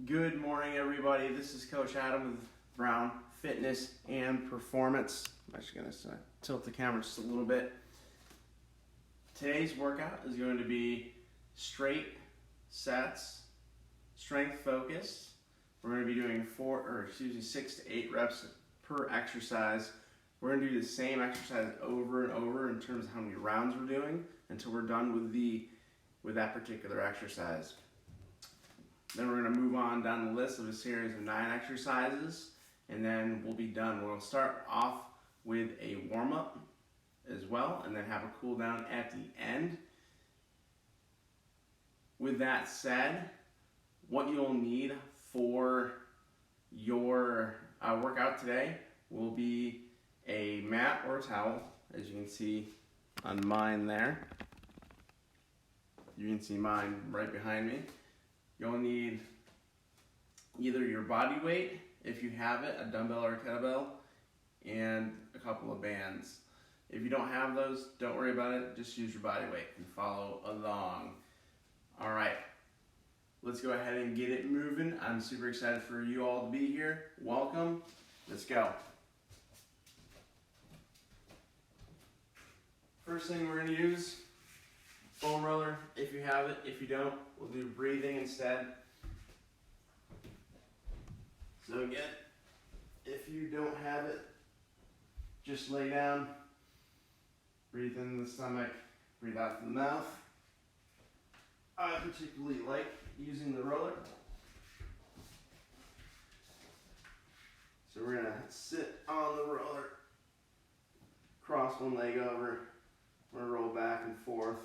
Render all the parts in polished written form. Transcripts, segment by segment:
Good morning, everybody. This is Coach Adam with Brown Fitness and Performance. I'm actually going to tilt the camera just a little bit. Today's workout is going to be straight sets, strength focused. We're going to be doing 6 to 8 reps per exercise. We're going to do the same exercise over and over in terms of how many rounds we're doing until we're done with that particular exercise. Then we're going to move on down the list of a series of 9 exercises, and then we'll be done. We'll start off with a warm-up as well, and then have a cool down at the end. With that said, what you'll need for your workout today will be a mat or a towel, as you can see on mine there. You can see mine right behind me. You'll need either your body weight, if you have it, a dumbbell or a kettlebell, and a couple of bands. If you don't have those, don't worry about it. Just use your body weight and follow along. All right, let's go ahead and get it moving. I'm super excited for you all to be here. Welcome. Let's go. First thing we're going to use, foam roller, if you have it. If you don't, we'll do breathing instead. So again, if you don't have it, just lay down, breathe in the stomach, breathe out from the mouth. I particularly like using the roller. So we're gonna sit on the roller, cross one leg over, we're gonna roll back and forth.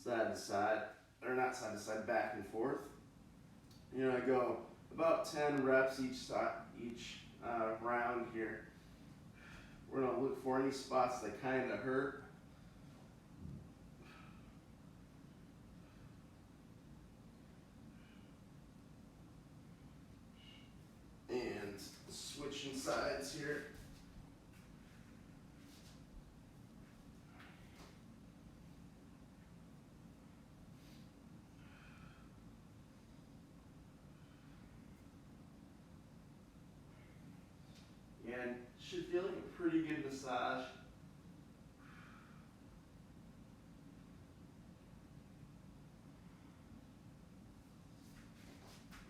Side to side, or not side to side, back and forth. You're gonna go about 10 reps each round here. We're gonna look for any spots that kind of hurt. And switching sides here. And should feel like a pretty good massage.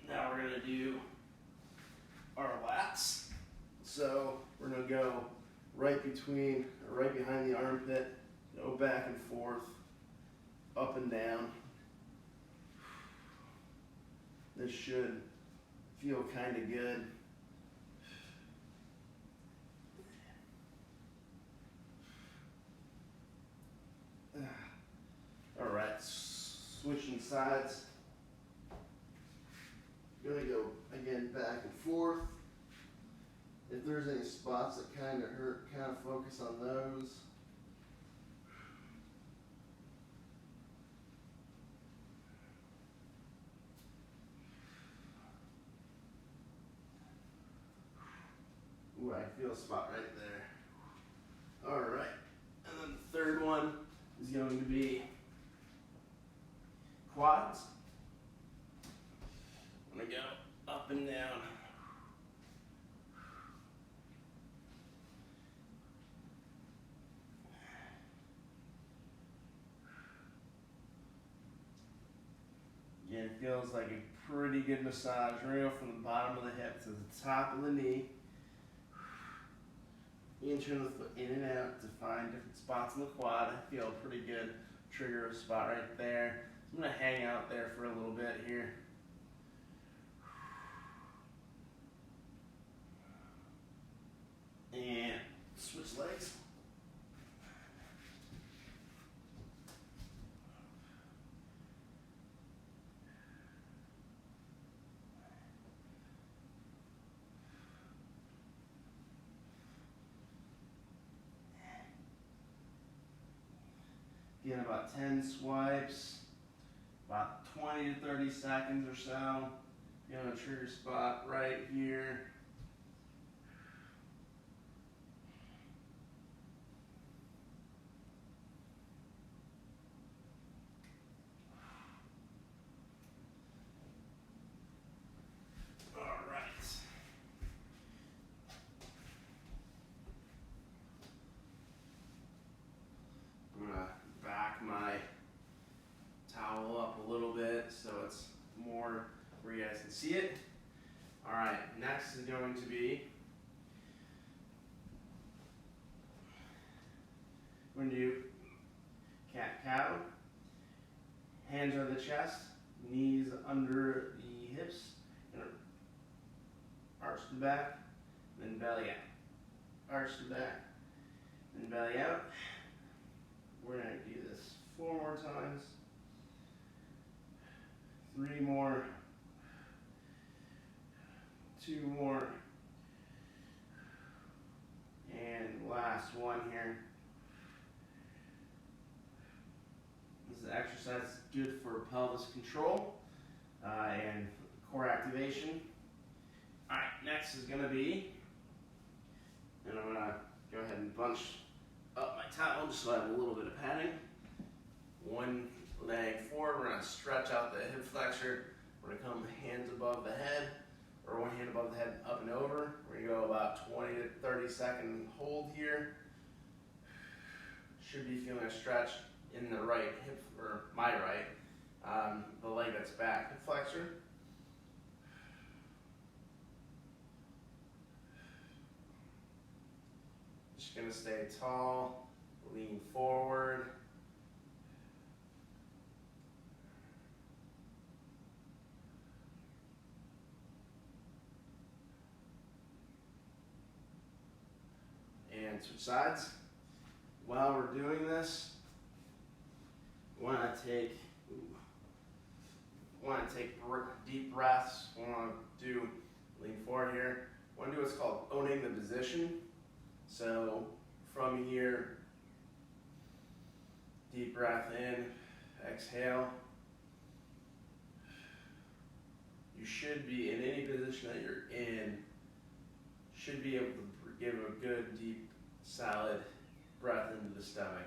Now we're gonna do our lats. So we're gonna go right behind the armpit, go back and forth, up and down. This should feel kind of good. All right, switching sides. Gonna go again back and forth. If there's any spots that kind of hurt, kind of focus on those. Ooh, I feel a spot right there. All right, and then the third one is going to be quads. I'm gonna go up and down. Again, it feels like a pretty good massage. We're gonna go from the bottom of the hip to the top of the knee. You can turn the foot in and out to find different spots in the quad. I feel a pretty good trigger spot right there. So I'm gonna hang out there for a little bit here. And switch legs. Again, about 10 swipes, about 20 to 30 seconds or so. You know, a trigger spot right here. angle up a little bit so it's more where you guys can see it. All right, next is going to be, we're going to do cat-cow. Hands are the chest, knees under the hips, and arch the back, then belly out. Arch the back, then belly out. We're going to do this 4 more times, 3 more, 2 more, and last one here. This exercise is good for pelvis control and core activation. All right, next is going to be, and I'm going to go ahead and bunch up my towel just so I have a little bit of padding. One leg forward, we're going to stretch out the hip flexor. We're going to come hands above the head, or one hand above the head, up and over. We're going to go about 20 to 30 second hold here. Should be feeling a stretch in the right hip, or my right, the leg that's back, hip flexor. Just going to stay tall, lean forward. And switch sides. While we're doing this, want to take deep breaths. Want to do lean forward here. Want to do what's called owning the position. So from here, deep breath in, exhale. You should be in any position that you're in. Should be able to give a good, deep, solid breath into the stomach.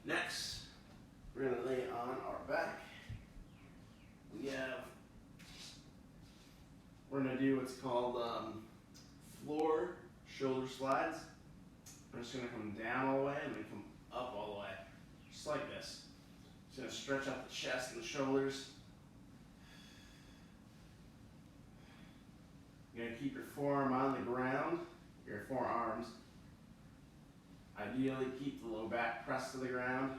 Next, we're going to lay on our back. We're going to do what's called floor shoulder slides. I'm just going to come down all the way and then come up all the way, just like this. Just going to stretch out the chest and the shoulders. You're going to keep your forearm on the ground, your forearms. Ideally, keep the low back pressed to the ground.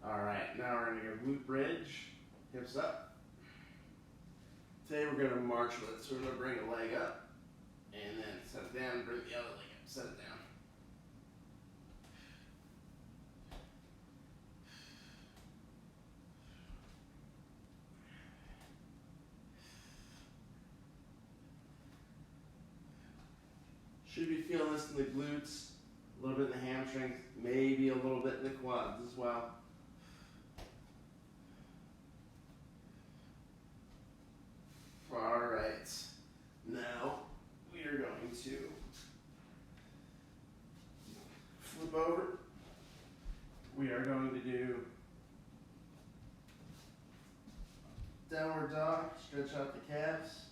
All right, now we're going to go glute bridge, hips up. Today we're going to march with it, so we're going to bring a leg up, and then set it down, bring the other leg up, set it down. Should be feeling this in the glutes, a little bit in the hamstrings, maybe a little bit in the quads as well. All right, now we are going to flip over. We are going to do downward dog, stretch out the calves,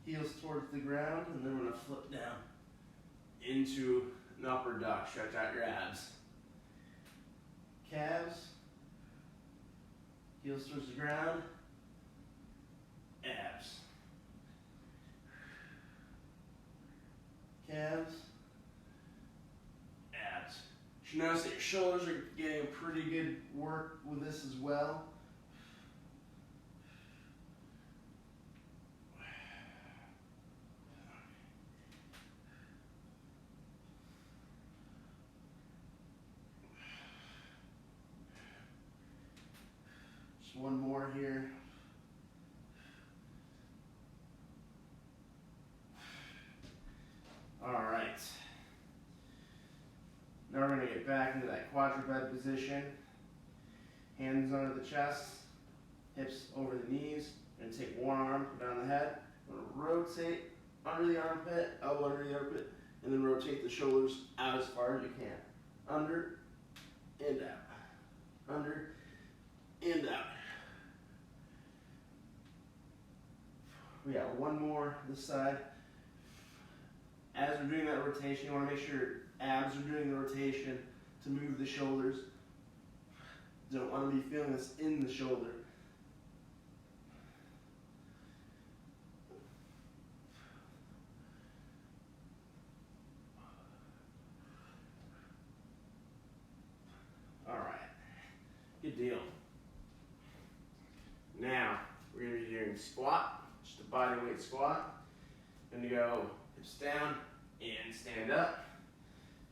heels towards the ground, and then we're going to flip down into an upward dog, stretch out your abs. Calves, heels towards the ground, abs. Calves, abs. You should notice that your shoulders are getting a pretty good work with this as well. Just one more here. Straight back into that quadruped position. Hands under the chest, hips over the knees. You're going to take one arm, put it on the head. You're going to rotate under the armpit, elbow under the armpit, and then rotate the shoulders out as far as you can. Under and out. Under and out. We got one more this side. As we're doing that rotation, you want to make sure abs are doing the rotation to move the shoulders. Don't want to be feeling this in the shoulder. All right, good deal. Now, we're going to be doing squat, just a body weight squat. Going to go hips down and stand up.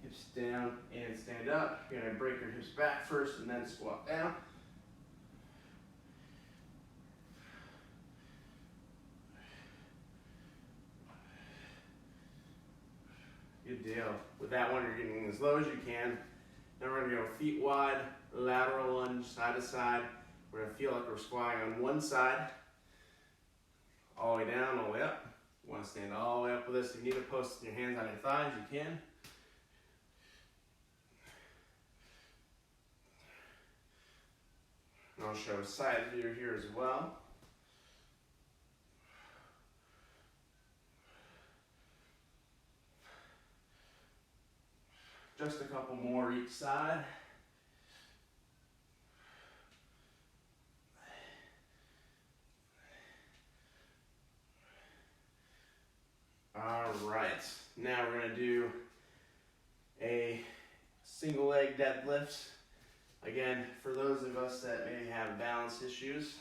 Hips down and stand up. You're going to break your hips back first and then squat down. Good deal. With that one, you're getting as low as you can. Then we're going to go feet wide, lateral lunge, side to side. We're going to feel like we're squatting on one side, all the way down, all the way up. You want to stand all the way up with this. If you need to post your hands on your thighs, you can. And I'll show a side view here as well. Just a couple more each side. All right, now we're going to do a single leg deadlift. Again, for those of us that maybe have balance issues,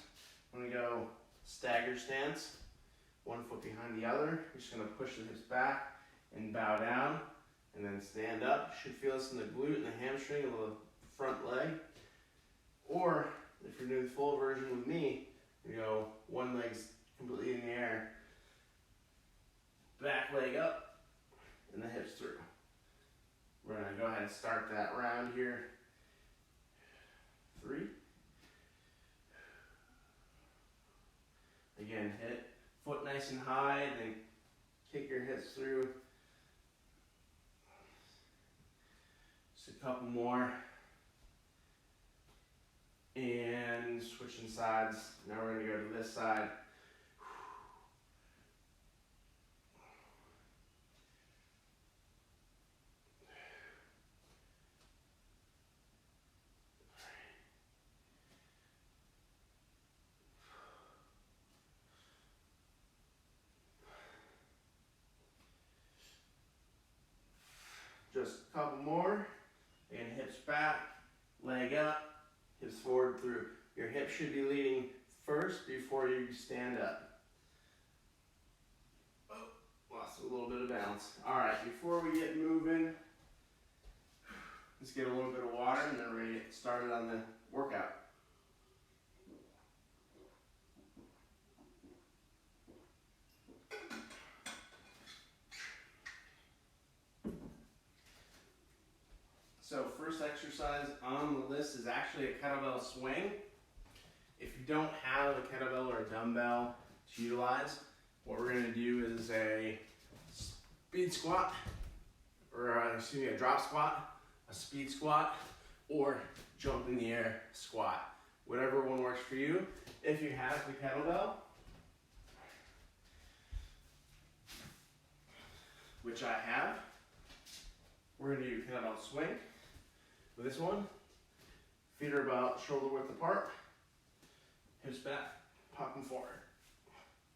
I'm going to go stagger stance, one foot behind the other. You're just going to push the hips back and bow down, and then stand up. You should feel this in the glute and the hamstring of the front leg. Or, if you're doing the full version with me, you go one leg's completely in the air, back leg up, and the hips through. We're going to go ahead and start that round here. 3. Again, hit foot nice and high, then kick your hips through. Just a couple more. And switching sides. Now we're going to go to this side. Just a couple more, and hips back, leg up, hips forward through. Your hips should be leading first before you stand up. Oh, lost a little bit of balance. All right, before we get moving, let's get a little bit of water and then we're going to get started on the workout. So first exercise on the list is actually a kettlebell swing. If you don't have a kettlebell or a dumbbell to utilize, what we're going to do is a speed squat, or a drop squat, a speed squat, or jump in the air squat. Whatever one works for you. If you have the kettlebell, which I have, we're going to do kettlebell swing. With this one, feet are about shoulder width apart, hips back, popping forward.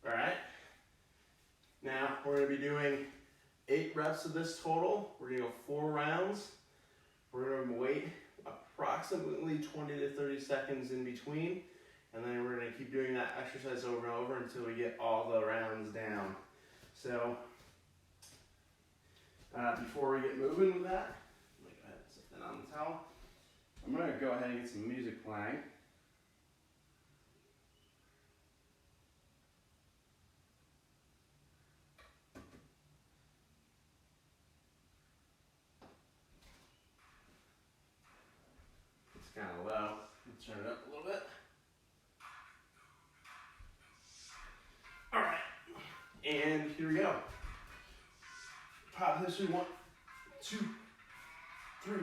All right. Now we're going to be doing 8 reps of this total. We're going to go 4 rounds. We're going to wait approximately 20 to 30 seconds in between, and then we're going to keep doing that exercise over and over until we get all the rounds down. So before we get moving with that, on the towel, I'm going to go ahead and get some music playing. Pop this through. 1, 2, 3,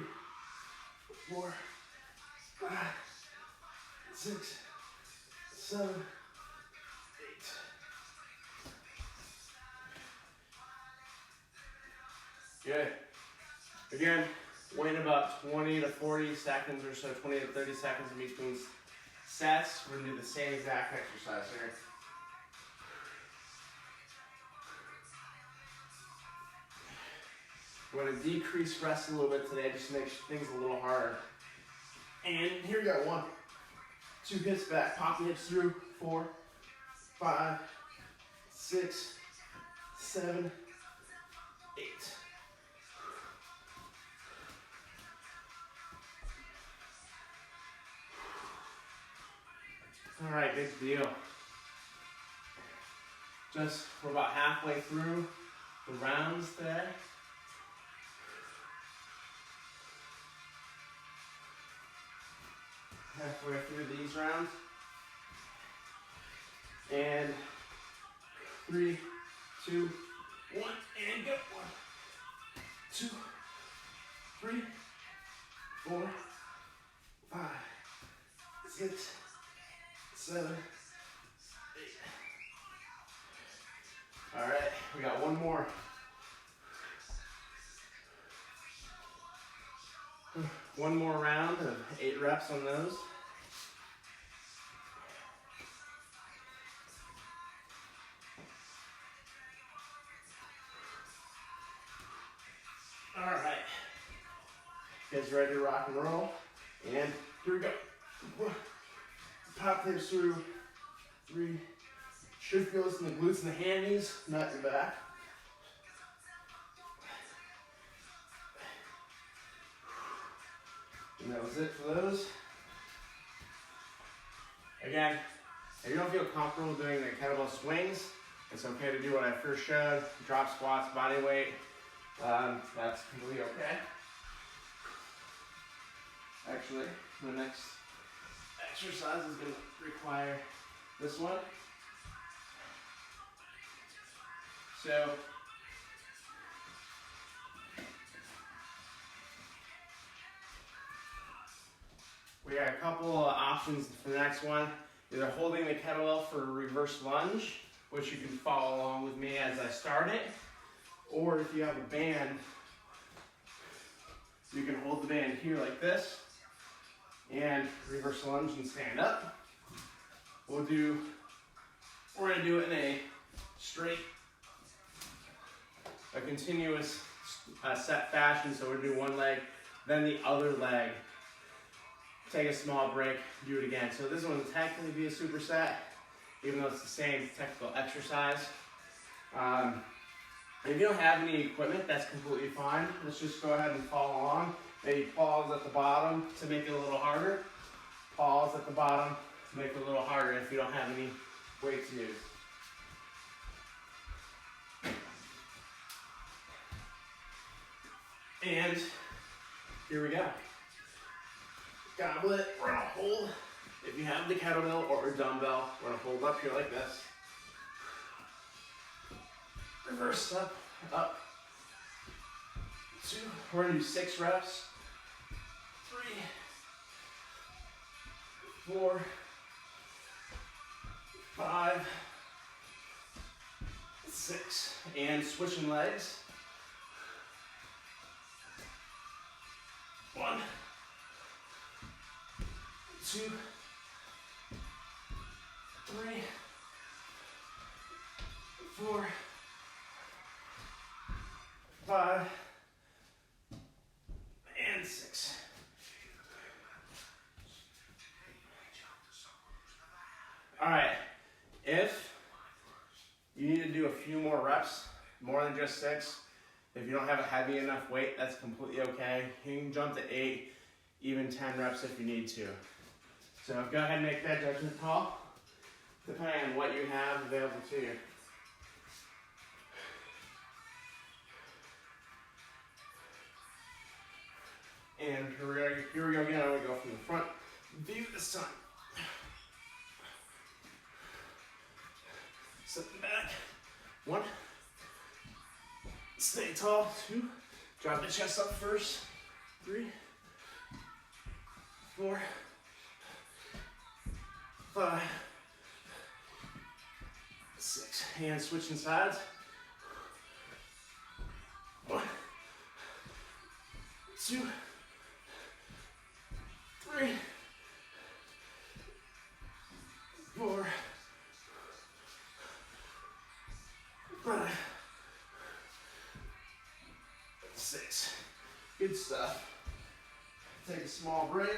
4, 5, 6, 7, 8. Good. Again, wait about 20 to 40 seconds or so, 20 to 30 seconds in between sets. We're going to do the same exact exercise here. We're going to decrease rest a little bit today, just to make things a little harder. And here we go. 1, 2 hips back. Pop the hips through. 4, 5, 6, 7, 8. All right, big deal. We're about halfway through the rounds today. Halfway through these rounds. And 3, 2, 1, and go. 1, 2, 3, 4, 5, 6, 7, 8. All right, we got one more. One more round of 8 reps on those. All right, you guys ready to rock and roll? And here we go. Pop hips through. 3. Should feel this in the glutes and the hammies, not your back. And that was it for those. Again, if you don't feel comfortable doing the kettlebell swings, it's okay to do what I first showed. Drop squats, body weight. That's completely okay. Actually, the next exercise is going to require this one. So, we got a couple of options for the next one. Either holding the kettlebell for a reverse lunge, which you can follow along with me as I start it, or if you have a band, you can hold the band here like this and reverse lunge and stand up. We're going to do it in a straight, a continuous set fashion. So we're going to do one leg, then the other leg. Take a small break, do it again. So this one will technically be a superset, even though it's the same technical exercise. If you don't have any equipment, that's completely fine. Let's just go ahead and follow along. Maybe pause at the bottom to make it a little harder. Pause at the bottom to make it a little harder if you don't have any weights to use. And here we go. Goblet, we're gonna hold. If you have the kettlebell or a dumbbell, we're gonna hold up here like this. Reverse step, up. 2, we're gonna do 6 reps. 3, 4, 5, 6, and switching legs. 1, 2, 3, 4, 5, and 6. All right, if you need to do a few more reps, more than just 6, if you don't have a heavy enough weight, that's completely okay. You can jump to 8, even 10 reps if you need to. So go ahead and make that judgment call, depending on what you have available to you. And here we go again. I'm going to go from the front view this time. Stepping back. 1, Stay tall. 2. Drop the chest up first. 3, 4, 5, 6. Hands switching sides. 1, 2, 3, 4, 5, 6. Good stuff. Take a small break.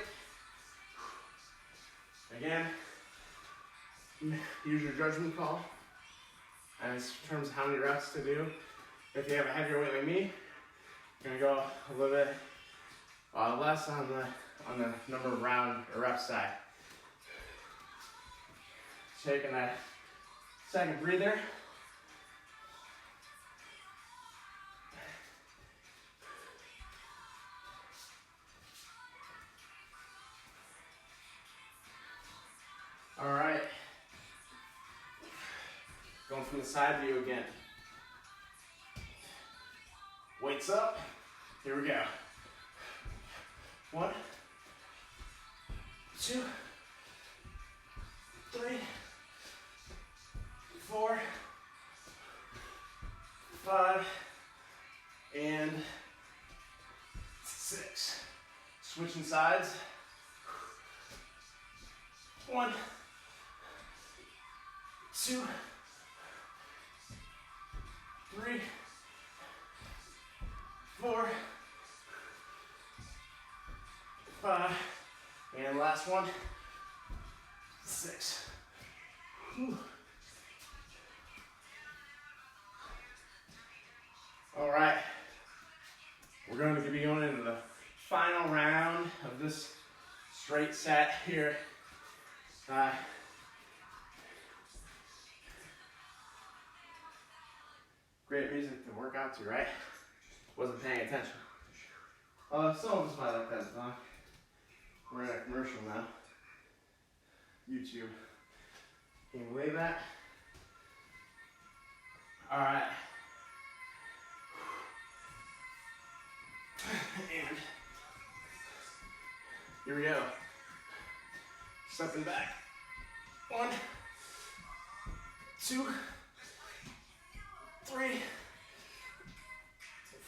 Again, use your judgment call as in terms of how many reps to do. If you have a heavier weight like me, you're gonna go a little bit less on the number of round or rep side. Taking that second breather. All right. Going from the side view again. Weights up. Here we go. 1, 2, 3, 4, 5, and 6. Switching sides. 1, 2, 3, 4, 5, and last one, 6. Whew. All right, we're going to be going into the final round of this straight set here. Great music to work out to, right? Wasn't paying attention. Some of us might like that song. We're in a commercial now. YouTube. Can you believe that? All right. And here we go. Stepping back. 1, 2, 3,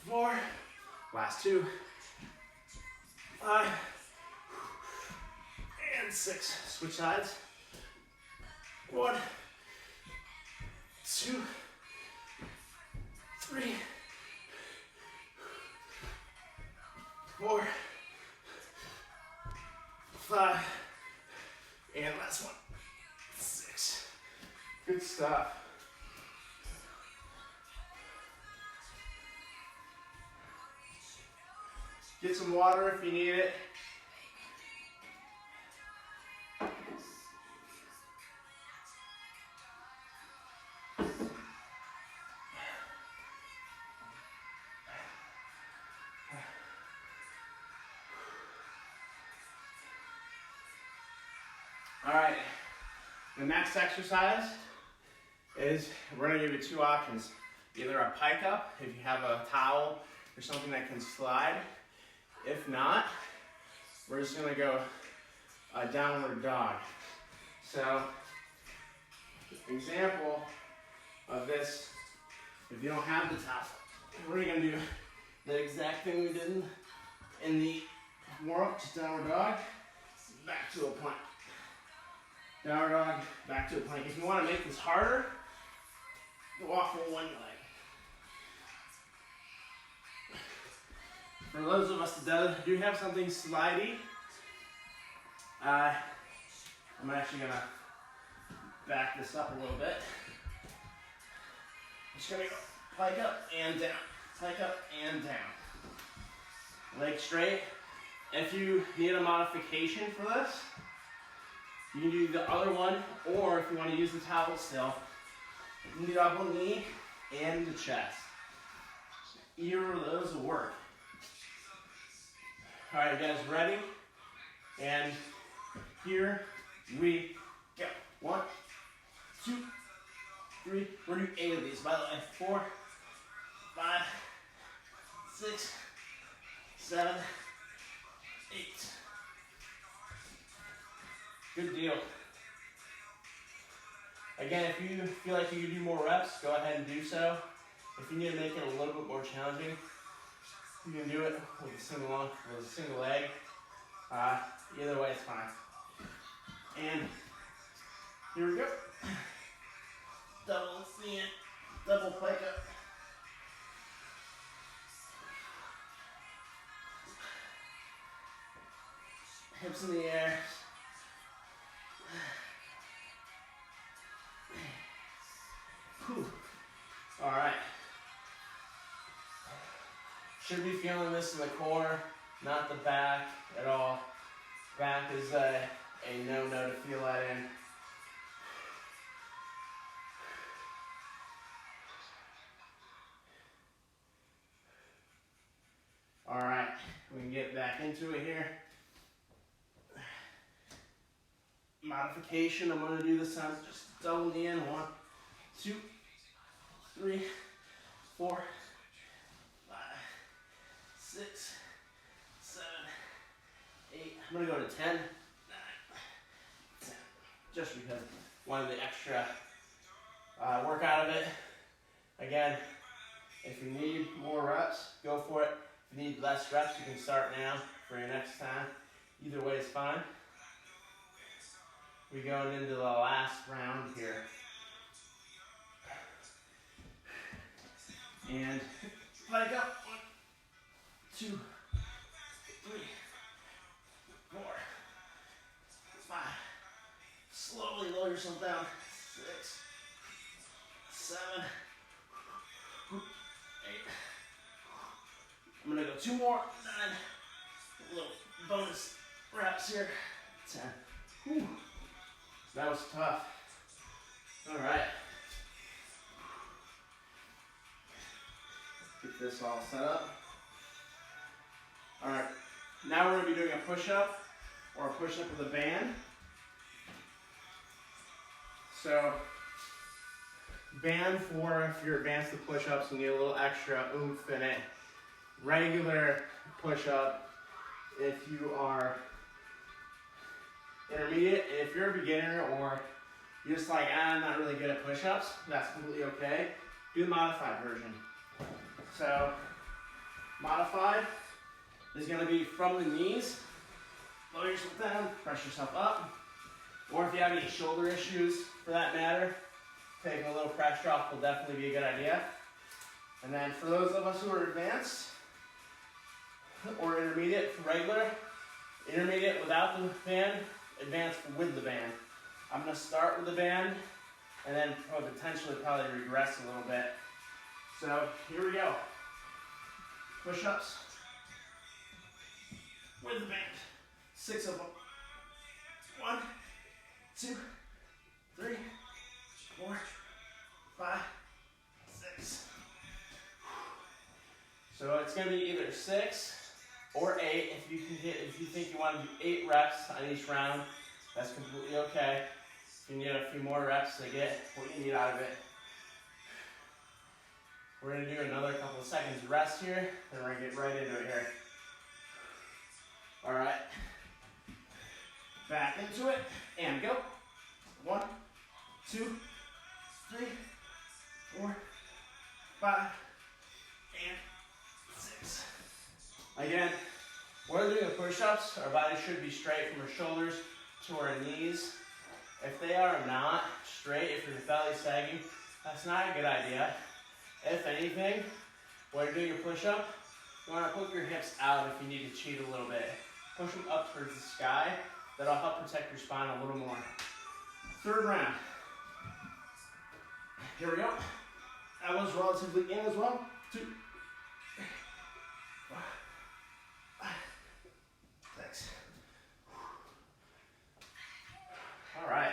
4, last 2, 5, and 6. Switch sides. 1, 2, 3, 4, 5, and last one, 6. Good stuff. Get some water if you need it. All right, the next exercise is we're gonna give you 2 options. Either a pike up, if you have a towel or something that can slide. If not, we're just gonna go a downward dog. So, example of this, if you don't have the towel, we're gonna do the exact thing we did in the warm-up, just downward dog, back to a plank. Downward dog, back to a plank. If you want to make this harder, walk with one leg. For those of us that do have something slidey, I'm actually going to back this up a little bit. I'm just going to go pike up and down, pike up and down. Leg straight. If you need a modification for this, you can do the other one, or if you want to use the towel still, you can do double knee and the chest. Either of those will work. All right, guys, ready? And here we go. 1, 2, 3. We're doing 8 of these, by the way. 4, 5, 6, 7, 8. Good deal. Again, if you feel like you can do more reps, go ahead and do so. If you need to make it a little bit more challenging, you can do it with a single leg. Either way, it's fine. And here we go. Double plank up. Hips in the air. Whew. All right. Should be feeling this in the core, not the back at all. Back is a no-no to feel that in. All right, we can get back into it here. Modification, I'm gonna do this time, just double the in. 1, 2, 3, 4, 5, 6, 7, 8. I'm gonna go to 10, 9, 10. Just because I wanted the extra work out of it. Again, if you need more reps, go for it. If you need less reps, you can start now for your next time. Either way is fine. We're going into the last round here. And plank up. 1, 2, 3, 4, 5. Slowly lower yourself down. 6, 7, 8. I'm gonna go 2 more. 9. A little bonus reps here. 10. Whew. That was tough. All right. Get this all set up. All right. Now we're gonna be doing a push-up or a push-up with a band. So, band for if you're advanced to push-ups, you need a little extra oomph in it. Regular push-up if you are intermediate. If you're a beginner or you're just like, I'm not really good at push-ups, that's completely okay. Do the modified version. So, modified is going to be from the knees. Lower yourself down, press yourself up. Or if you have any shoulder issues, for that matter, taking a little pressure off will definitely be a good idea. And then for those of us who are advanced, or intermediate for regular, intermediate without the band, advanced with the band. I'm going to start with the band and then potentially probably regress a little bit. So here we go. Push-ups with the band. 6 of them. 1, 2, 3, 4, 5, 6. So it's going to be either 6 or 8. If you think you want to do 8 reps on each round, that's completely okay. If you need a few more reps to get what you need out of it. We're going to do another couple of seconds rest here, then we're going to get right into it here. All right. Back into it, and go. 1, 2, 3, 4, 5, and 6. Again, when we're doing the push-ups, our body should be straight from our shoulders to our knees. If they are not straight, if your belly's sagging, that's not a good idea. If anything, while you're doing your push-up, you want to poke your hips out if you need to cheat a little bit. Push them up towards the sky. That'll help protect your spine a little more. 3rd round. Here we go. That was relatively in as well. 2, 3, 4, 5, 6. All right.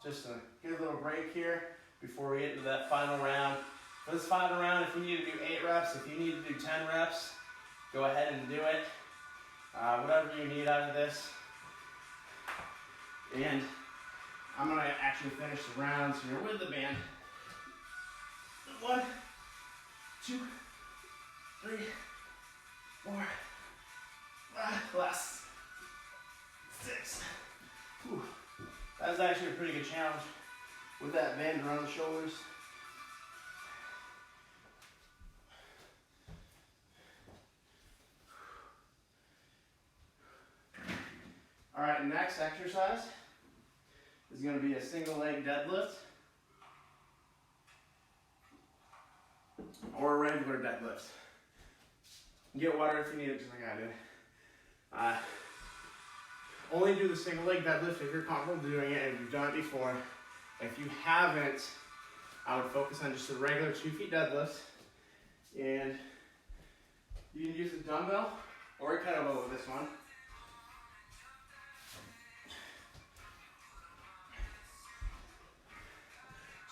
Just a good little break here before we get into that final round. For this final round, if you need to do 8 reps, if you need to do 10 reps, go ahead and do it. Whatever you need out of this. And I'm going to actually finish the rounds here with the band. 1, 2, 3, 4, 5, last 6. Whew. That was actually a pretty good challenge with that bend around the shoulders. All right, next exercise is going to be a single leg deadlift or a regular deadlift. Get water if you need it, just like I did. Only do the single leg deadlift if you're comfortable doing it and if you've done it before. If you haven't, I would focus on just a regular 2 feet deadlift. And you can use a dumbbell or a kettlebell with this one.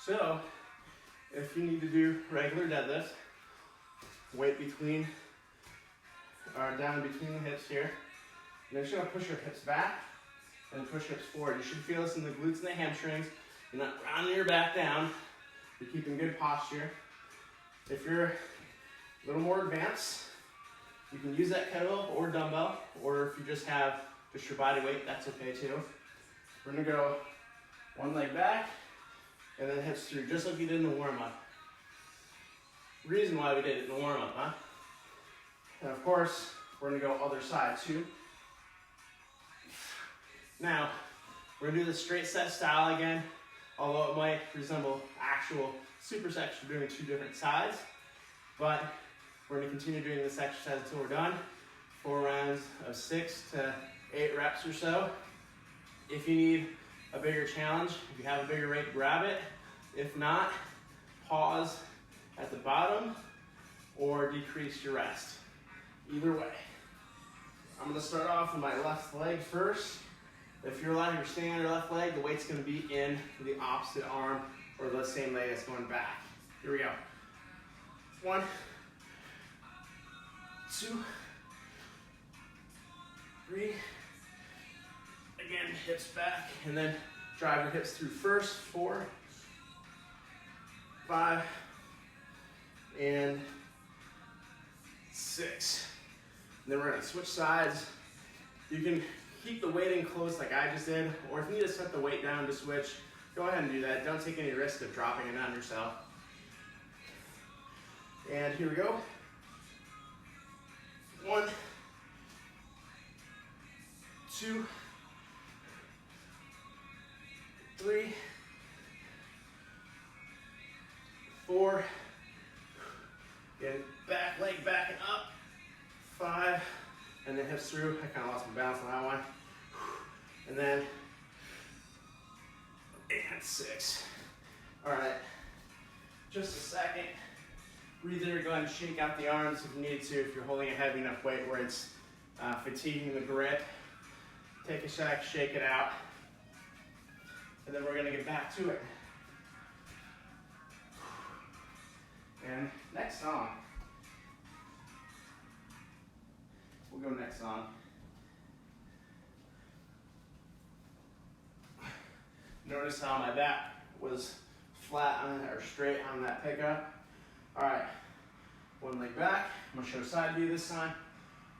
So, if you need to do regular deadlift, weight between, or down between the hips here. You're just going to push your hips back and push hips forward. You should feel this in the glutes and the hamstrings. You're not rounding your back down. You're keeping good posture. If you're a little more advanced, you can use that kettlebell or dumbbell, or if you just have just your body weight, that's okay too. We're going to go one leg back and then hips through, just like you did in the warm-up. Reason why we did it in the warm-up, huh? And of course, we're going to go other side too. Now, we're going to do the straight set style again, although it might resemble actual supersets. We're doing 2 different sides, but we're going to continue doing this exercise until we're done. 4 rounds of 6 to 8 reps or so. If you need a bigger challenge, if you have a bigger weight, grab it. If not, pause at the bottom or decrease your rest. Either way. I'm going to start off with my left leg first. If you're allowing your staying on your left leg, the weight's going to be in the opposite arm or the same leg that's going back. Here we go. 1, 2, 3. Again, hips back, and then drive your hips through first. 4, 5, and 6. And then we're going to switch sides. You can keep the weight in close like I just did, or if you need to set the weight down to switch, go ahead and do that. Don't take any risk of dropping it on yourself. And here we go. 1, 2, 3, 4. Again, back leg backing up. 5. And then hips through. I kind of lost my balance on that one. And then, and 6. All right, just a second. Breathe in, go ahead and shake out the arms if you need to, if you're holding a heavy enough weight where it's fatiguing the grip. Take a sec, shake it out. And then we're gonna get back to it. And next song. We'll go next song. Notice how my back was flat on or straight on that pickup. All right, 1 leg back. I'm gonna show side view this time.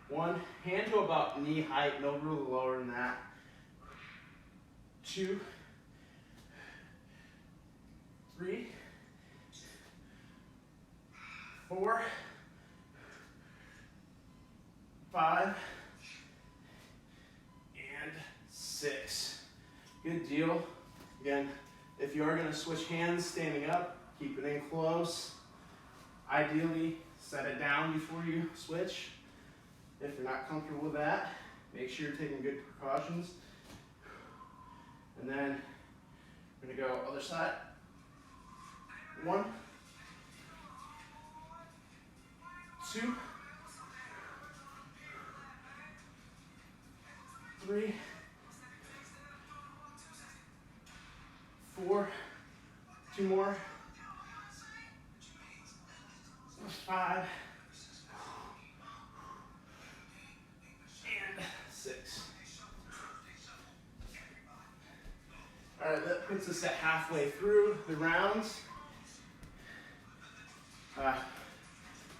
1, hand to about knee height, no rule lower than that. 2, 3, 4, 5, and 6. Good deal. Again, if you are going to switch hands standing up, keep it in close. Ideally, set it down before you switch. If you're not comfortable with that, make sure you're taking good precautions. And then we're going to go other side. 1, 2, 3, 4, 2 more, 5, and 6. All right, that puts us at halfway through the rounds.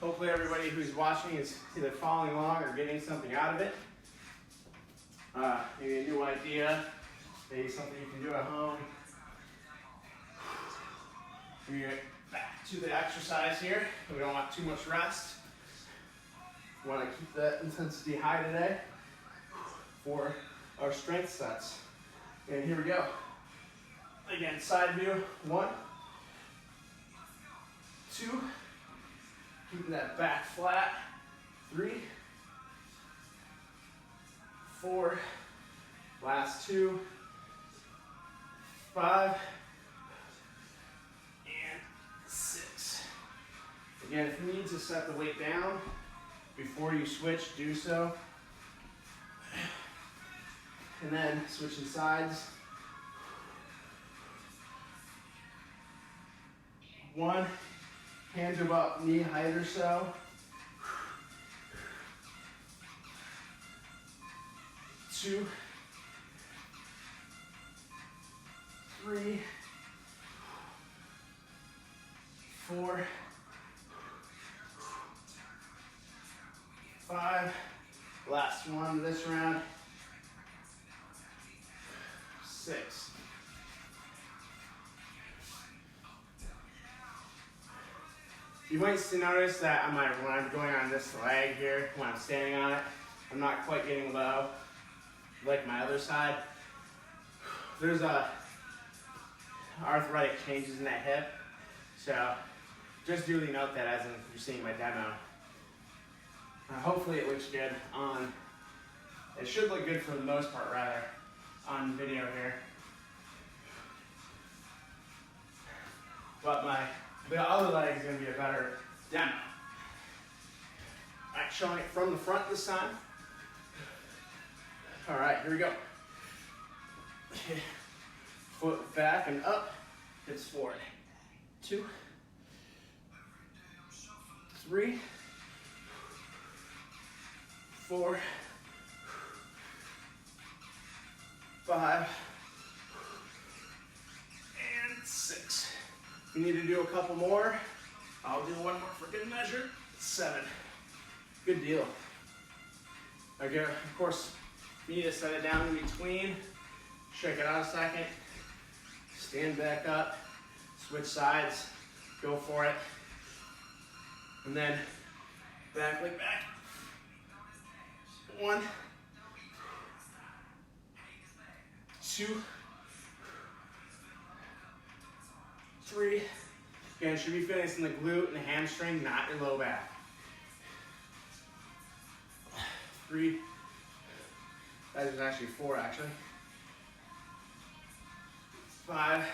Hopefully everybody who's watching is either following along or getting something out of it. Maybe a new idea, maybe something you can do at home. We get back to the exercise here. We don't want too much rest. We want to keep the intensity high today for our strength sets. And here we go. Again, side view, 1, 2, keeping that back flat, 3, 4, last 2, 5, and 6. Again, if you need to set the weight down before you switch, do so. And then switching sides. 1, hands are about knee height or so. 2, 3, 4, 5. Last one this round. 6. You might notice that when I'm going on this leg here, when I'm standing on it, I'm not quite getting low like my other side. There's arthritic changes in that hip, so just duly note that as you're seeing my demo. Hopefully it looks good on, it should look good for the most part rather, on video here. But the other leg is going to be a better demo. All right, showing it from the front this time. All right, here we go. Foot back and up, hips forward. 2, 3, 4, 5, and 6. If you need to do a couple more, I'll do one more for good measure. 7. Good deal. Okay, of course, you need to set it down in between. Shake it out a second. Stand back up. Switch sides. Go for it. And then back leg back. 1, 2, 3. Again, should be finishing the glute and the hamstring, not your low back. 3. That is actually 4, actually. 5.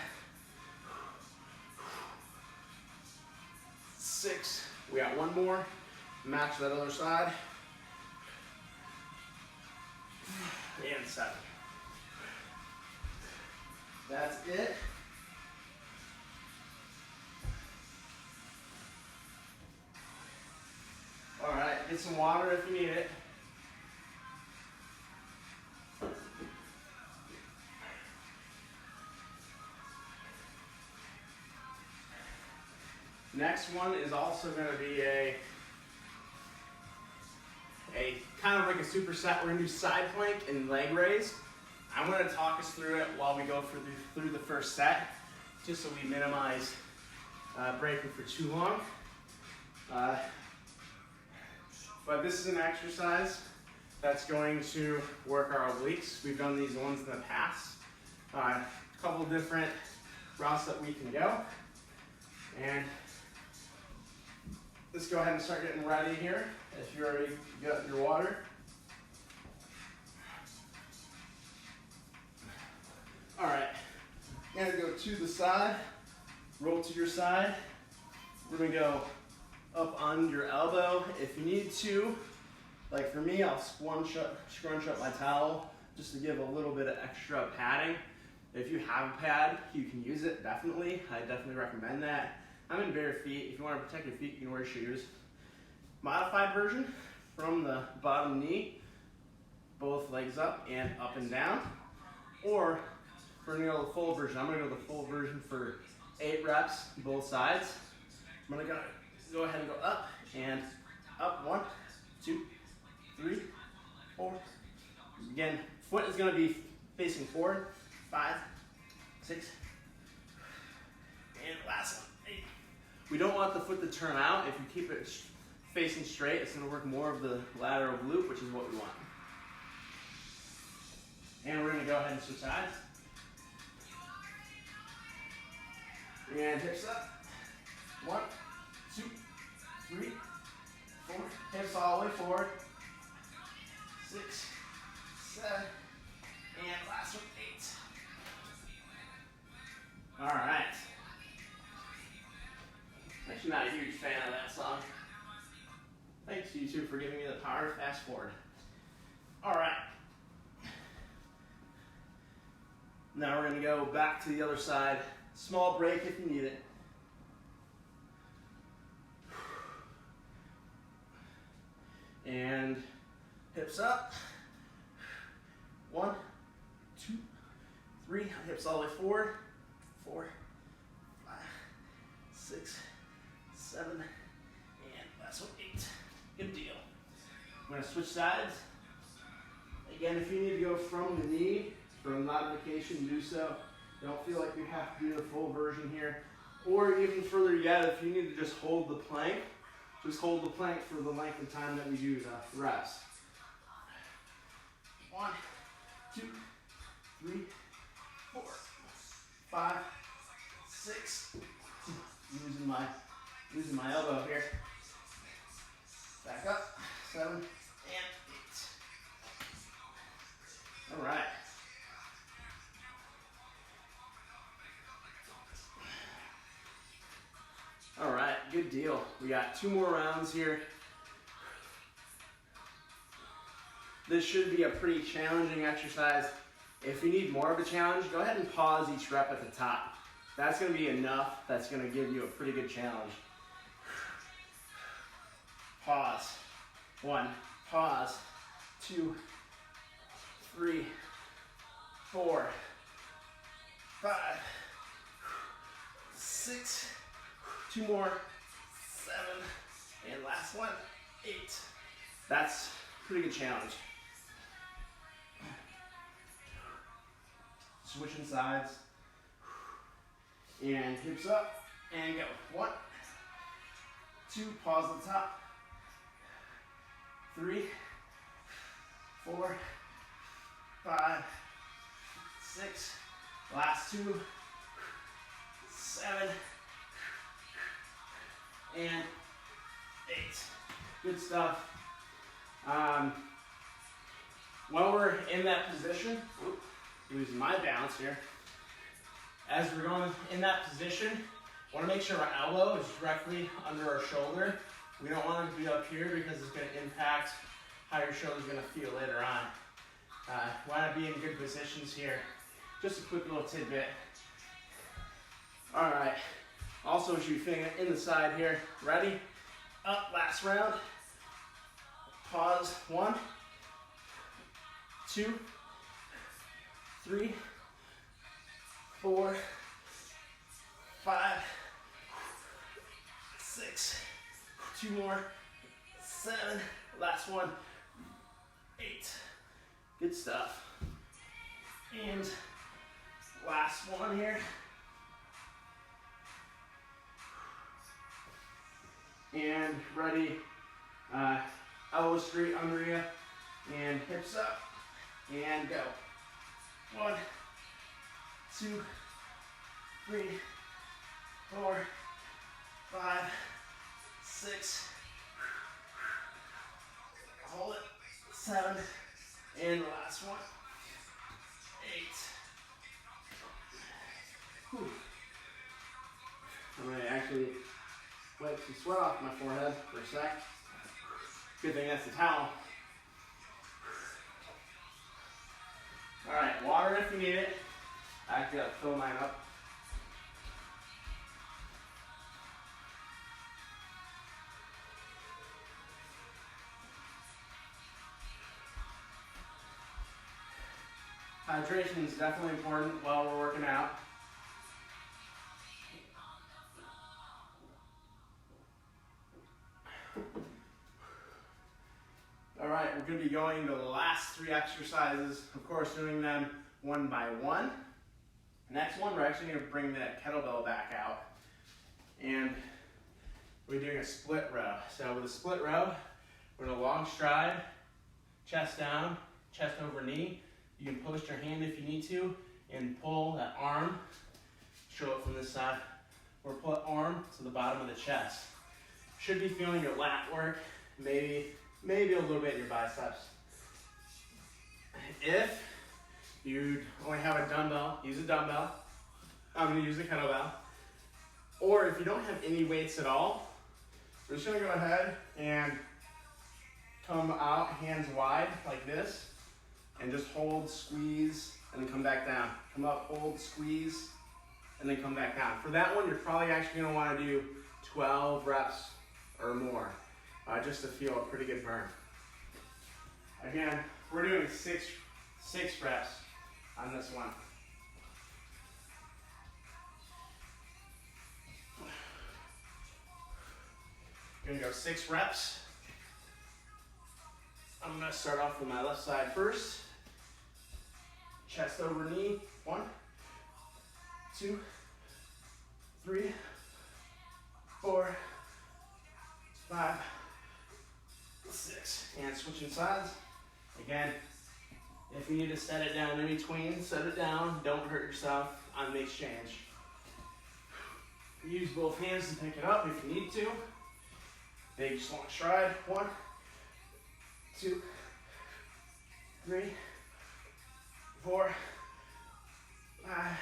6. We got one more. Match that other side. And 7. That's it. All right, get some water if you need it. Next one is also going to be a kind of like a superset. We're going to do side plank and leg raise. I'm going to talk us through it while we go through the first set, just so we minimize breaking for too long. But this is an exercise that's going to work our obliques. We've done these ones in the past. A couple different routes that we can go. And let's go ahead and start getting ready here. If you already got your water. All right, you're gonna go to the side, roll to your side. We're gonna go up on your elbow if you need to. Like for me, I'll scrunch up my towel just to give a little bit of extra padding. If you have a pad, you can use it, definitely. I definitely recommend that. I'm in bare feet. If you want to protect your feet, you can wear shoes. Modified version, from the bottom knee, both legs up and down. Or for the full version, I'm gonna go the full version for 8 reps, both sides. I'm gonna go go ahead and go up and up. 1, 2, 3, 4. Again, foot is going to be facing forward. 5, 6, and last one. 8. We don't want the foot to turn out. If you keep it facing straight, it's going to work more of the lateral glute, which is what we want. And we're going to go ahead and switch sides. And hips up. 1, 2, 3, 4. Hips all the way forward. 6, 7, and last one, 8. All right. I'm actually not a huge fan of that song. Thanks, YouTube, for giving me the power to fast forward. All right. Now we're going to go back to the other side. Small break if you need it. And hips up. 1, 2, 3. Hips all the way forward. 4, 5, 6, 7, and last one, 8. Good deal. I'm going to switch sides. Again, if you need to go from the knee for a modification, do so. Don't feel like you have to do the full version here. Or even further yet, if you need to just hold the plank, just hold the plank for the length of time that we do the reps. 1, 2, 3, 4, 5, 6. Losing my elbow here. Back up. 7 and 8. All right. All right, good deal. We got 2 more rounds here. This should be a pretty challenging exercise. If you need more of a challenge, go ahead and pause each rep at the top. That's going to be enough. That's going to give you a pretty good challenge. Pause. 1, pause. 2, 3, 4, 5, 6. 2 more. 7, and last one. 8. That's a pretty good challenge. Switching sides. And hips up. And go. 1, 2. Pause at the top. 3, 4, 5, 6. Last 2. 7. And 8. Good stuff. While we're in that position, losing my balance here. As we're going in that position, want to make sure our elbow is directly under our shoulder. We don't want it to be up here because it's going to impact how your shoulder's going to feel later on. Want to be in good positions here. Just a quick little tidbit. All right. Also, as you finger in the side here. Ready? Up, last round. Pause. 1, 2, 3, 4, 5, 6. 2 more. 7. Last one. 8. Good stuff. And last one here. And ready, elbow straight under you, and hips up, and go. 1, 2, 3, 4, 5, 6. Hold it. 7, and the last one. 8. Whew. I'm gonna actually wipe some sweat off my forehead for a sec. Good thing that's the towel. All right, water if you need it. I actually gotta fill mine up. Hydration is definitely important while we're working out. we're going to be going to the last 3 exercises, of course doing them one by one. Next one, we're actually going to bring that kettlebell back out, and we're doing a split row. So with a split row, we're in a long stride, chest down, chest over knee. You can post your hand if you need to and pull that arm, show it from this side, or pull that arm to the bottom of the chest. Should be feeling your lat work, maybe a little bit in your biceps. If you only have a dumbbell, use a dumbbell. I'm going to use a kettlebell. Or if you don't have any weights at all, we're just going to go ahead and come out hands wide like this and just hold, squeeze, and then come back down. Come up, hold, squeeze, and then come back down. For that one, you're probably actually going to want to do 12 reps or more, just to feel a pretty good burn. Again, we're doing six reps on this one. Gonna go 6 reps. I'm gonna start off with my left side first. Chest over knee. 1, 2, 3, 4, 5, 6. And switching sides. Again, if you need to set it down in between, set it down. Don't hurt yourself on the exchange. Use both hands to pick it up if you need to. Big long stride. 1, 2, 3, 4, 5,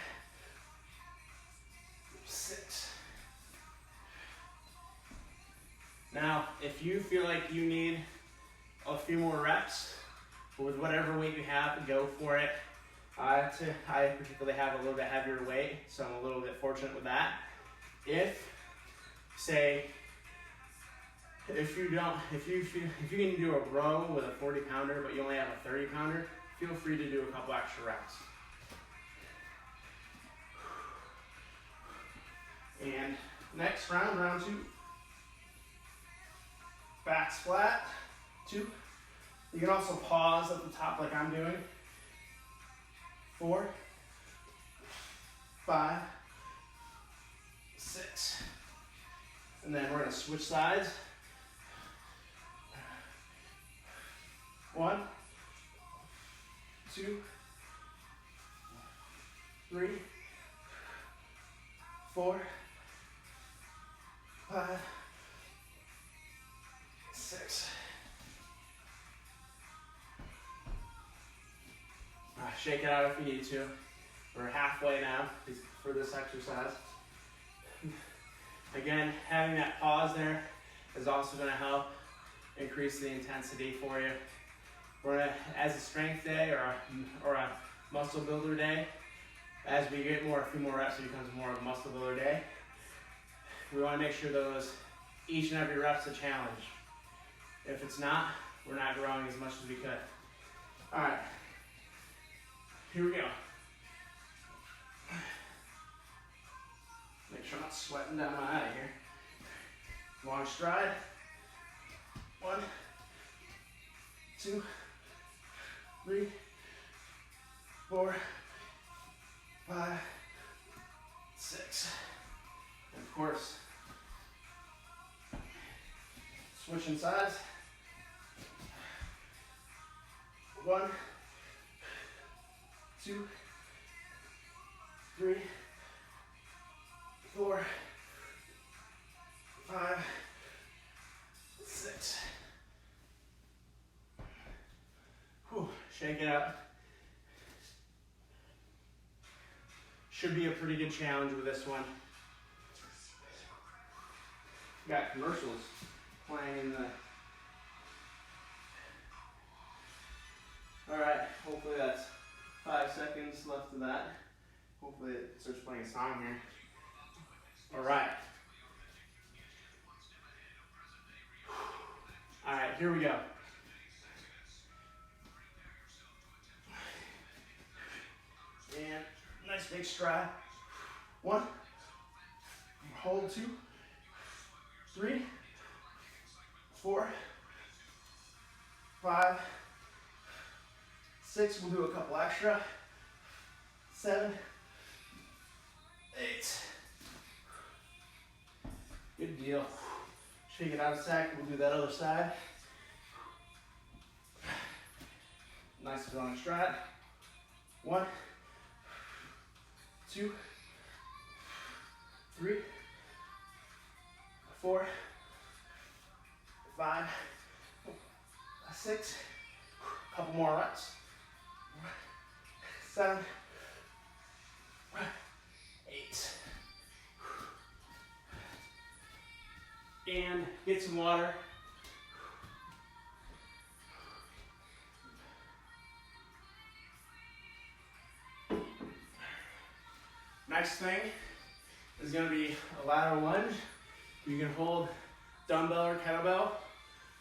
6. Now, if you feel like you need a few more reps, with whatever weight you have, go for it. I particularly have a little bit heavier weight, so I'm a little bit fortunate with that. If you can do a row with a 40 pounder, but you only have a 30 pounder, feel free to do a couple extra reps. And next round, round 2. Backs flat, 2. You can also pause at the top like I'm doing. 4, 5, 6. And then we're gonna switch sides. 1, 2, 3, 4, 5, 6. Shake it out if you need to. We're halfway now for this exercise. Again, having that pause there is also going to help increase the intensity for you. As a strength day or a muscle builder day, as we get a few more reps, it becomes more of a muscle builder day. We want to make sure each and every rep's a challenge. If it's not, we're not growing as much as we could. All right. Here we go. Make sure I'm not sweating down my eye here. Long stride. 1, 2, 3, 4, 5, 6. And of course, switching sides. 1, 2, 3, 4, 5, 6. Whew, shake it out. Should be a pretty good challenge with this one. Got commercials playing in the... All right, hopefully that's 5 seconds left of that. Hopefully it starts playing a song here. All right. All right, here we go. And nice big stride. 1, hold 2, 3, 4, 5, 6, we'll do a couple extra, 7, 8. Good deal. Shake it out a sec, we'll do that other side. Nice strong stride. 1, 2, 3, 4, 5, 6, a couple more reps, 7, 8, and get some water. Next thing is going to be a lateral lunge. You can hold dumbbell or kettlebell,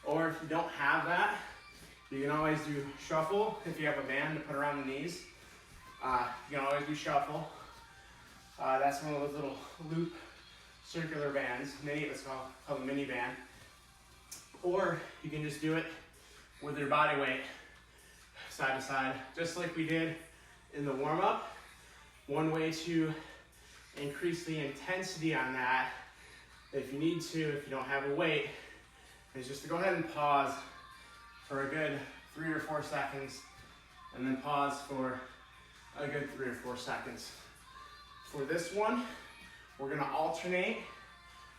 or if you don't have that, you can always do shuffle if you have a band to put around the knees. You can always do shuffle. That's one of those little loop circular bands. Many of us call them mini band. Or you can just do it with your body weight side to side, just like we did in the warm-up. One way to increase the intensity on that, if you need to, if you don't have a weight, is just to go ahead and pause for a good 3 or 4 seconds, and then pause for a good 3 or 4 seconds. For this one, we're gonna alternate.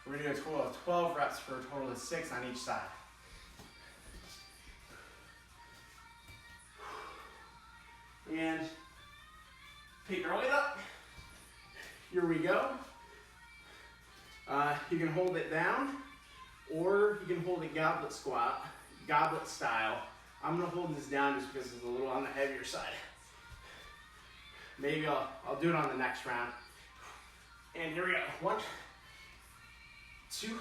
We're gonna do a total of 12 reps for a total of 6 on each side. And pick your weight up. Here we go. You can hold it down, or you can hold it goblet squat, goblet style. I'm gonna hold this down just because it's a little on the heavier side. Maybe I'll do it on the next round. And here we go. 1, 2,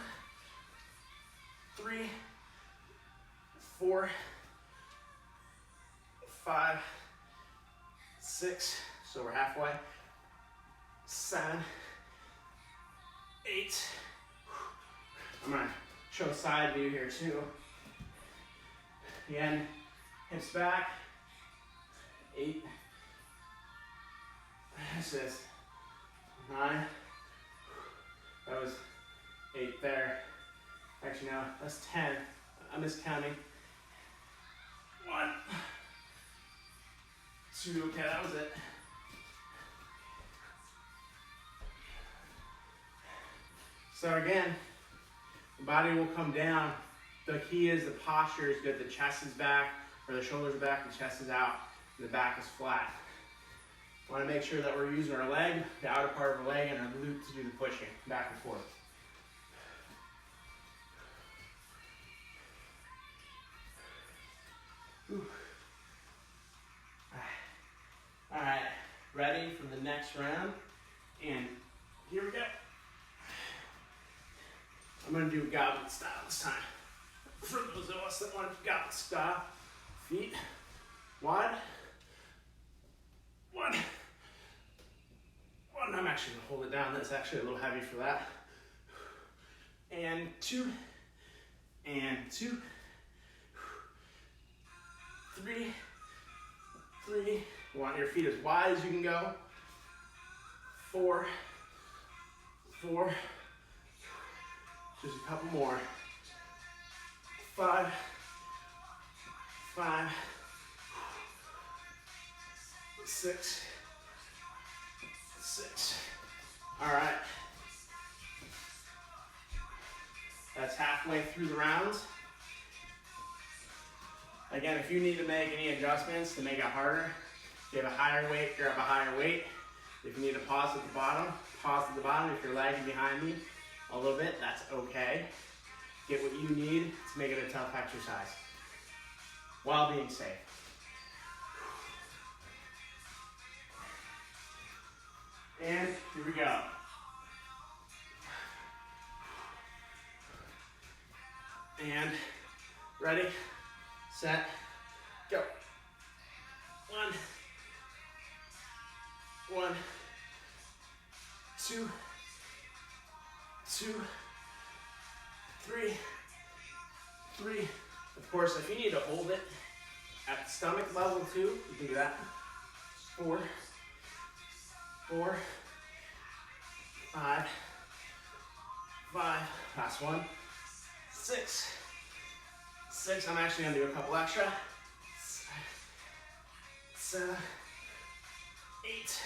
3, 4, 5, 6. So we're halfway. 7, 8. I'm gonna show a side view here too. Again, hips back. 8. This is 9. That was 8 there. Actually, no, that's 10. I'm miscounting. 1, 2. Okay, that was it. So again, the body will come down. The key is the posture is good. The chest is back, or the shoulders are back, the chest is out, and the back is flat. Want to make sure that we're using our leg, the outer part of our leg, and our glute to do the pushing back and forth. All right, ready for the next round, and here we go. I'm gonna do goblet style this time. For those of us that want to do goblet style, feet wide. 1. I'm actually gonna hold it down. That's actually a little heavy for that. And 2, and 2, 3, 3. You want your feet as wide as you can go. 4, 4. Just a couple more. 5, 5, 6, 6. All right. That's halfway through the rounds. Again, if you need to make any adjustments to make it harder, if you have a higher weight, grab a higher weight. If you need to pause at the bottom, pause at the bottom. If you're lagging behind me a little bit, that's okay. Get what you need to make it a tough exercise while being safe. And here we go. And ready, set, go. 1, 1, 2, 2, 3, 3, Of course, if you need to hold it at stomach level too, you can do that. 4, 4, 5, 5, last one, 6, 6, I'm actually gonna do a couple extra, 7, 8,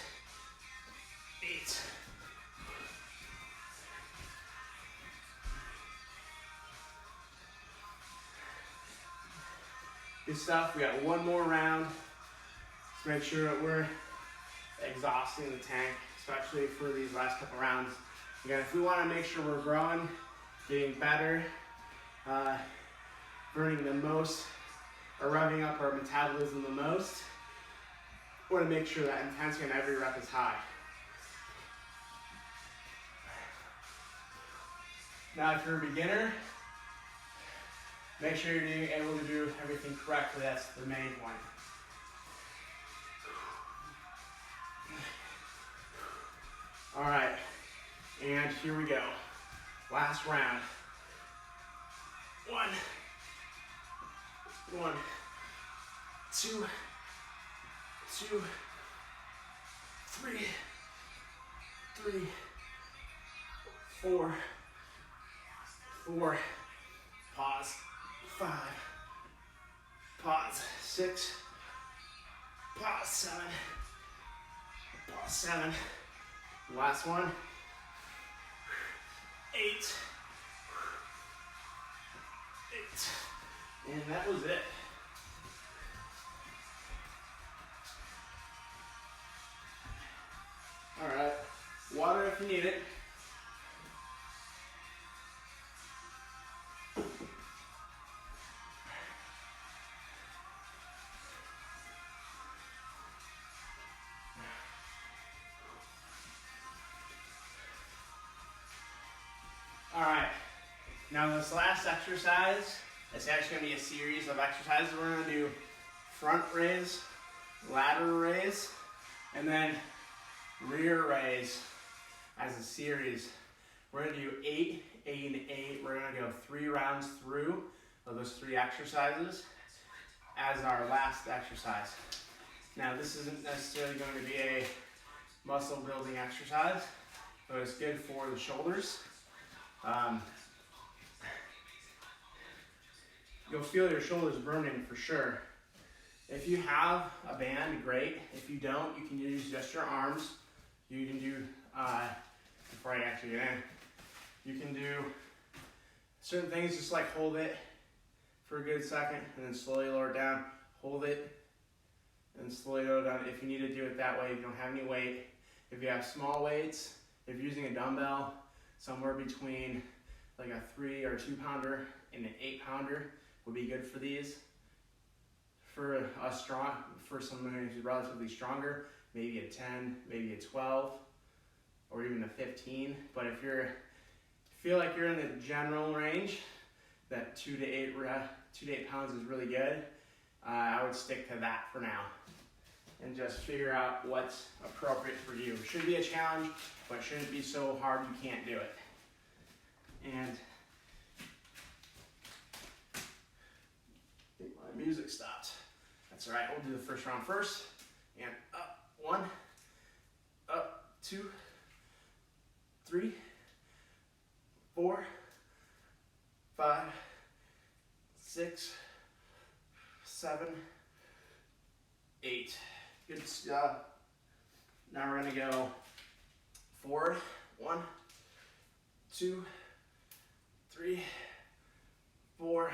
8. Good stuff. We got one more round. Let's make sure that we're exhausting the tank, especially for these last couple rounds. Again, if we want to make sure we're growing, getting better, burning the most, or revving up our metabolism the most, we want to make sure that intensity on every rep is high. Now, if you're a beginner, make sure you're able to do everything correctly. That's the main point. All right, and here we go. Last round. 1, 2, 2, 3, 4, 4, pause, 5, pause, 6, pause, 7, pause, 7, last one, 8, 8, and that was it. All right, water if you need it. All right, now this last exercise, it's actually gonna be a series of exercises. We're gonna do front raise, lateral raise, and then rear raise as a series. We're gonna do 8, 8, and 8. We're gonna go 3 rounds through of those 3 exercises as our last exercise. Now this isn't necessarily going to be a muscle building exercise, but it's good for the shoulders. You'll feel your shoulders burning for sure. If you have a band, great. If you don't, you can use just your arms. You can do, before I actually get in, you can do certain things, just like hold it for a good second and then slowly lower it down. Hold it and slowly lower it down. If you need to do it that way, if you don't have any weight. If you have small weights, if you're using a dumbbell, somewhere between like a 3 or 2 pounder and an 8 pounder would be good for these. For someone who's relatively stronger, maybe a 10, maybe a 12, or even a 15. But if you feel like you're in the general range, that 2 to 8 pounds is really good. I would stick to that for now, and just figure out what's appropriate for you. It should be a challenge, but it shouldn't be so hard you can't do it. And I think my music stopped. That's all right, we'll do the first round first. And up, 1, up, 2, 3, 4, 5, 6, 7, 8. Good stuff. Now we're gonna go forward. 1, 2, 3, 4,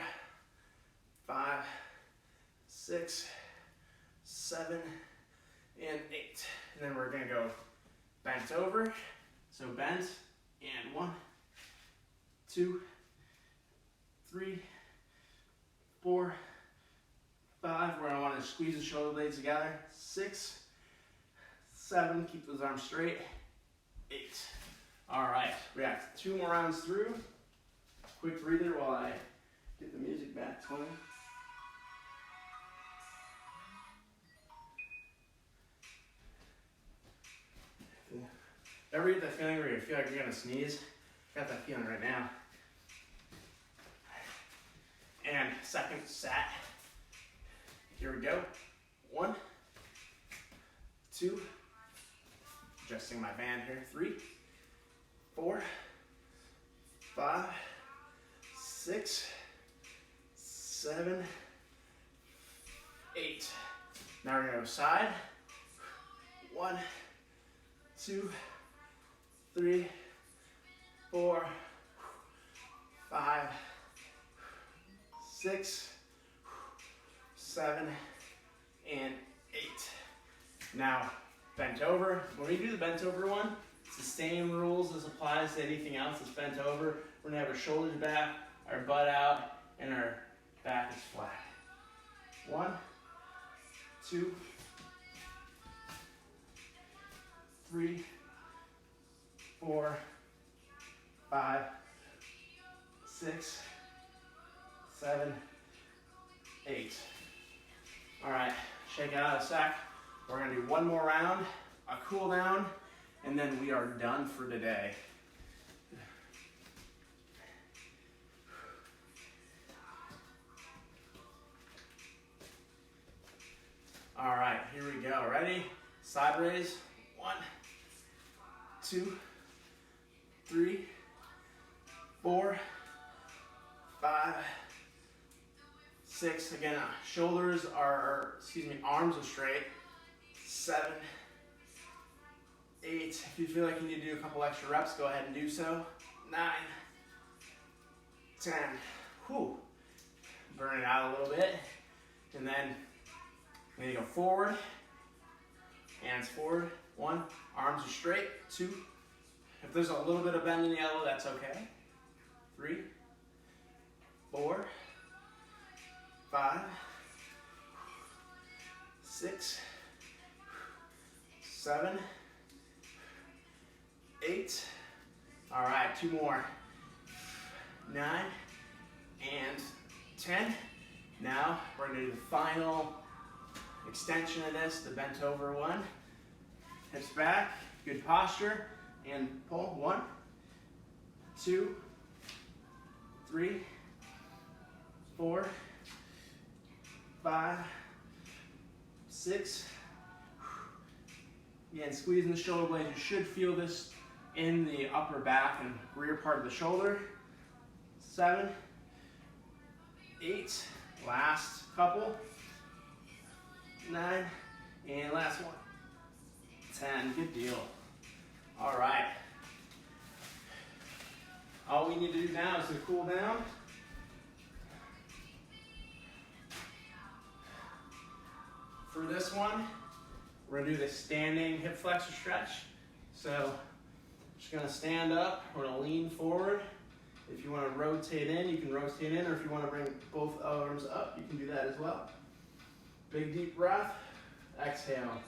5, 6, 7, and 8. And then we're gonna go bent over. So bent, and 1, 2, 3, 4, 5. We're gonna want to squeeze the shoulder blades together. 6, 7. Keep those arms straight. 8. All right, we got 2 more rounds through. Quick breather while I get the music back going. Ever get that feeling where you feel like you're gonna sneeze? Got that feeling right now. And second set. Here we go. 1, 2, adjusting my band here. 3, 4, 5, 6, 7, 8. Now we're gonna go side. 1, 2, 3, 4, 5, 6, 7, and 8. Now, bent over. When we do the bent over one, it's the same rules as applies to anything else that's bent over. We're gonna have our shoulders back, our butt out, and our back is flat. 1, 2, 3, 4, 5, 6, 7, 8. All right, shake it out a sec. We're gonna do one more round, a cool down, and then we are done for today. All right, here we go. Ready? Side raise. 1, 2, 3, 4, 5, 6. Again, shoulders are, arms are straight. 7, 8. If you feel like you need to do a couple extra reps, go ahead and do so. 9, 10. Whew. Burn it out a little bit. And then I'm going to go forward. Hands forward. 1. Arms are straight. 2. If there's a little bit of bend in the elbow, that's okay. 3, 4, 5, 6, 7, 8. All right, 2 more. 9 and 10. Now we're going to do the final extension of this, the bent over one. Hips back, good posture, and pull. 1, 2, 3, 4, 5, 6. Again, squeezing the shoulder blades. You should feel this in the upper back and rear part of the shoulder. 7, 8. Last couple. 9, and last one. 10. Good deal. All right. All we need to do now is to cool down. For this one, we're gonna do the standing hip flexor stretch. So, just gonna stand up, we're gonna lean forward. If you wanna rotate in, you can rotate in, or if you wanna bring both arms up, you can do that as well. Big deep breath, exhale.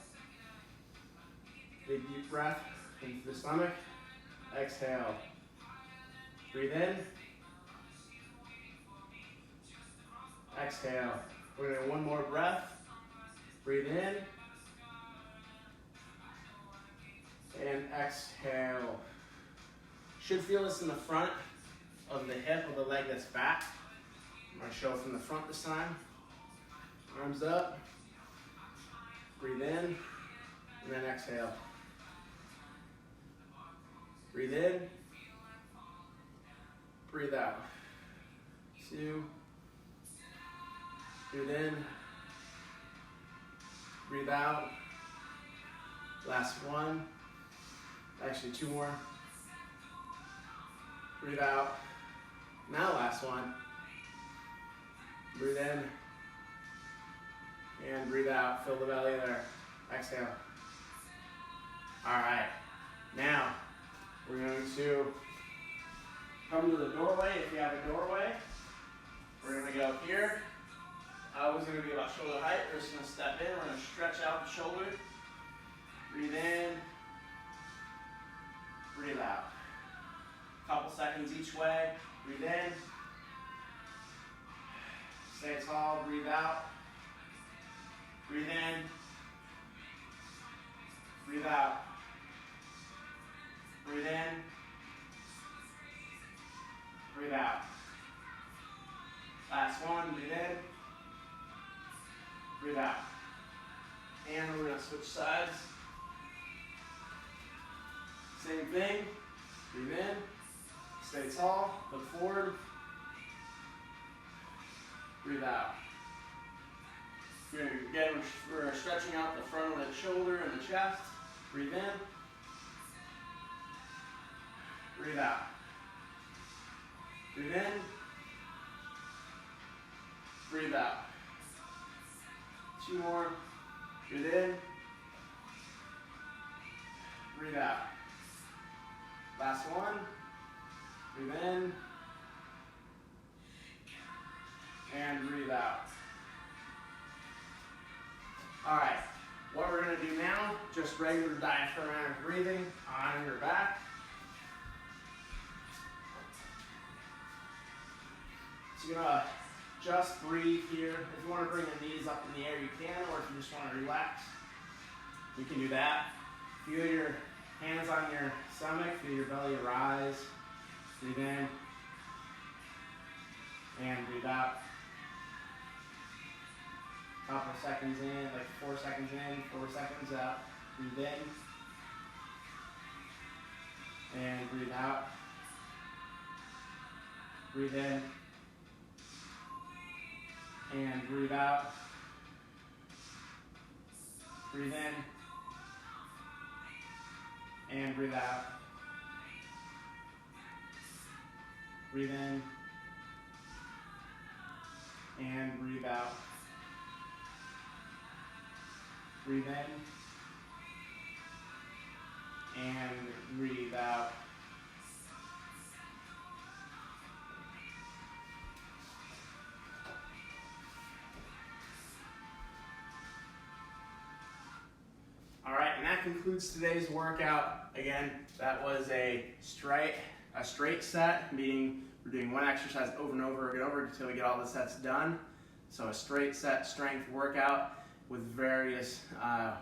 Big deep breath into the stomach, exhale. Breathe in, exhale. We're gonna do one more breath. Breathe in, and exhale. Should feel this in the front of the hip of the leg that's back. I'm going to show from the front this time. Arms up, breathe in, and then exhale. Breathe in, breathe out. 2, breathe in, breathe out. Last one. Actually, 2 more. Breathe out. Now last one. Breathe in. And breathe out. Fill the belly there. Exhale. All right. Now, we're going to come to the doorway if you have a doorway. We're going to go here. Elbows are going to be about shoulder height. We're just going to step in. We're going to stretch out the shoulder. Breathe in. Breathe out. Couple seconds each way. Breathe in. Stay tall. Breathe out. Breathe in. Breathe out. Breathe in. Breathe out. Last one, breathe in, breathe out. And we're gonna switch sides. Same thing, breathe in, stay tall, look forward, breathe out. Again, we're stretching out the front of the shoulder and the chest. Breathe in, breathe out. Breathe in, breathe out. Two more. Breathe in, breathe out. Last one. Breathe in, and breathe out. All right, what we're gonna do now, just regular diaphragmatic breathing on your back. So you're gonna just breathe here. If you wanna bring the knees up in the air, you can, or if you just wanna relax, you can do that. Feel your hands on your stomach, feel your belly rise. Breathe in, and breathe out. Couple seconds in, like 4 seconds in, 4 seconds out. Breathe in, and breathe out. Breathe in, and breathe out. Breathe in, and breathe out. Breathe in, and breathe out. Breathe in, and breathe out. All right, and that concludes today's workout. Again, that was a straight set, meaning we're doing one exercise over and over and over until we get all the sets done. So a straight set strength workout with various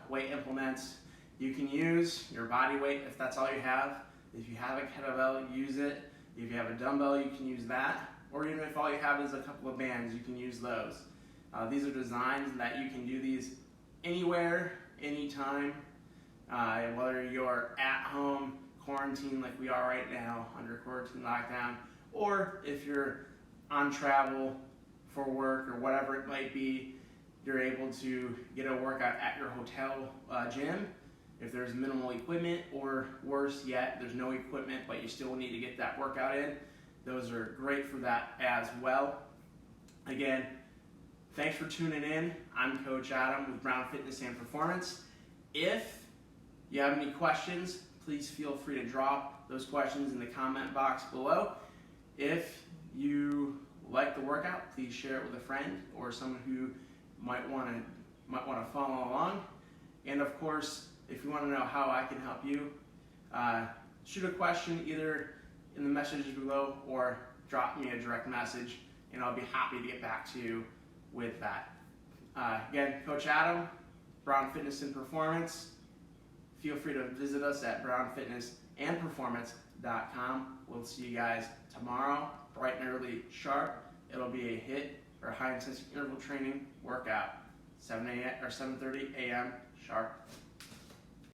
weight implements. You can use your body weight if that's all you have. If you have a kettlebell, use it. If you have a dumbbell, you can use that. Or even if all you have is a couple of bands, you can use those. These are designed that you can do these anywhere, anytime, whether you're at home, quarantine like we are right now, under quarantine lockdown, or if you're on travel for work or whatever it might be, you're able to get a workout at your hotel gym. If there's minimal equipment, or worse yet, there's no equipment, but you still need to get that workout in, those are great for that as well. Again, thanks for tuning in. I'm Coach Adam with Brown Fitness and Performance. If you have any questions, please feel free to drop those questions in the comment box below. If you like the workout, please share it with a friend or someone who might want to follow along. And of course, if you want to know how I can help you, shoot a question either in the messages below or drop me a direct message, and I'll be happy to get back to you with that. Again, Coach Adam, Brown Fitness and Performance. Feel free to visit us at brownfitnessandperformance.com. We'll see you guys tomorrow, bright and early, sharp. It'll be a HIIT or high intensity interval training workout, 7:30 a.m. sharp.